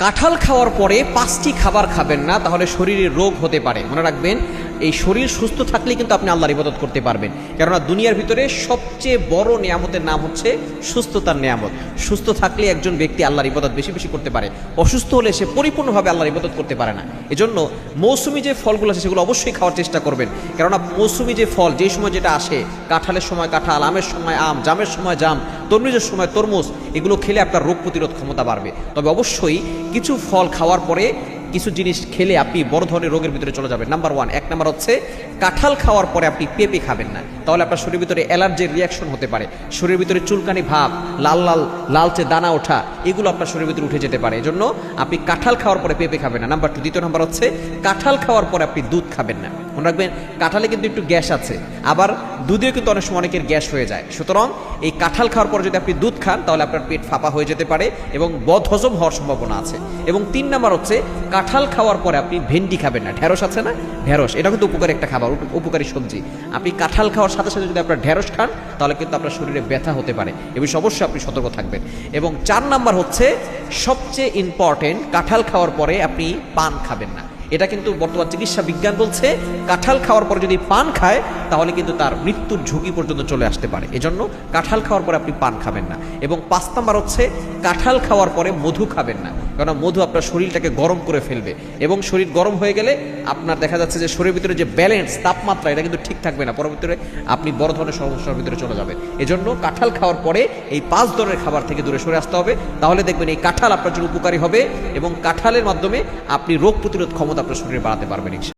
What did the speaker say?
কাঁঠাল খাওয়ার পরে 5টি খাবার খাবেন না, তাহলে শরীরে রোগ হতে পারে। মনে রাখবেন, এই শরীর সুস্থ থাকলেই কিন্তু আপনি আল্লাহর ইবাদত করতে পারবেন। কেননা দুনিয়ার ভিতরে সবচেয়ে বড় নিয়ামতের নাম হচ্ছে সুস্থতার নিয়ামত। সুস্থ থাকলে একজন ব্যক্তি আল্লাহর ইবাদত বেশি বেশি করতে পারে, অসুস্থ হলে সে পরিপূর্ণভাবে আল্লাহর ইবাদত করতে পারে না। এজন্য মৌসুমি যে ফলগুলো আছে সেগুলো অবশ্যই খাওয়ার চেষ্টা করবেন। কেননা মৌসুমি যে ফল, যেই সময় যেটা আসে, কাঁঠালের সময় কাঁঠাল, আমের সময় আম, জামের সময় জাম, তরমুজের সময় তরমুজ, এগুলো খেলে আপনার রোগ প্রতিরোধ ক্ষমতা বাড়বে। তবে অবশ্যই কিছু ফল খাওয়ার পরে কিছু জিনিস খেলে আপনি বড় ধরনের রোগের ভিতরে চলে যাবেন। এক নাম্বার হচ্ছে কাঁঠাল খাওয়ার পরে আপনি পেঁপে খাবেন না, তাহলে আপনার শরীরের ভিতরে অ্যালার্জির রিয়াকশন হতে পারে। শরীরের ভিতরে চুলকানি ভাব, লালচে দানা ওঠা, এগুলো আপনার শরীরের ভিতরে উঠে যেতে পারে। এজন্য আপনি কাঁঠাল খাওয়ার পরে পেঁপে খাবেন না। দ্বিতীয় নাম্বার হচ্ছে কাঁঠাল খাওয়ার পরে আপনি দুধ খাবেন না। মনে রাখবেন, কাঁঠালে কিন্তু একটু গ্যাস আছে, আবার দুধেও কিন্তু অনেক সময় অনেকের গ্যাস হয়ে যায়। সুতরাং এই কাঁঠাল খাওয়ার পরে যদি আপনি দুধ খান, তাহলে আপনার পেট ফাঁপা হয়ে যেতে পারে এবং বদহজম হওয়ার সম্ভাবনা আছে। এবং 3 নাম্বার হচ্ছে কাঁঠাল খাওয়ার পরে আপনি ভেন্ডি খাবেন না। ঢেঁড়স আছে না, ঢেঁড়স, এটা কিন্তু উপকারী একটা খাবার, উপকারী সবজি। আপনি কাঁঠাল খাওয়ার সাথে সাথে যদি আপনার ঢেঁড়স খান, তাহলে কিন্তু আপনার শরীরে ব্যথা হতে পারে। এ বিষয়ে অবশ্যই আপনি সতর্ক থাকবেন। এবং 4 নাম্বার হচ্ছে সবচেয়ে ইম্পর্টেন্ট, কাঁঠাল খাওয়ার পরে আপনি পান খাবেন না। এটা কিন্তু বর্তমান চিকিৎসা বিজ্ঞান বলছে, কাঁঠাল খাওয়ার পরে যদি পান খায়, তাহলে কিন্তু তার মৃত্যুর ঝুঁকি পর্যন্ত চলে আসতে পারে। এজন্য কাঁঠাল খাওয়ার পরে আপনি পান খাবেন না। এবং 5 নাম্বার হচ্ছে কাঁঠাল খাওয়ার পরে মধু খাবেন না, কারণ মধু আপনার শরীরটাকে গরম করে ফেলবে এবং শরীর গরম হয়ে গেলে আপনার দেখা যাচ্ছে যে শরীরের ভিতরে যে ব্যালেন্স, তাপমাত্রা, এটা কিন্তু ঠিক থাকবে না। পরবর্তীতে আপনি বড় ধরনের সমস্যার ভিতরে চলে যাবেন। এজন্য কাঁঠাল খাওয়ার পরে এই 5 ধরনের খাবার থেকে দূরে সরে আসতে হবে। তাহলে দেখবেন এই কাঁঠাল আপনার জন্য উপকারী হবে এবং কাঁঠালের মাধ্যমে আপনি রোগ প্রতিরোধ ক্ষমতা আপনার শরীরে বাড়াতে পারবেন।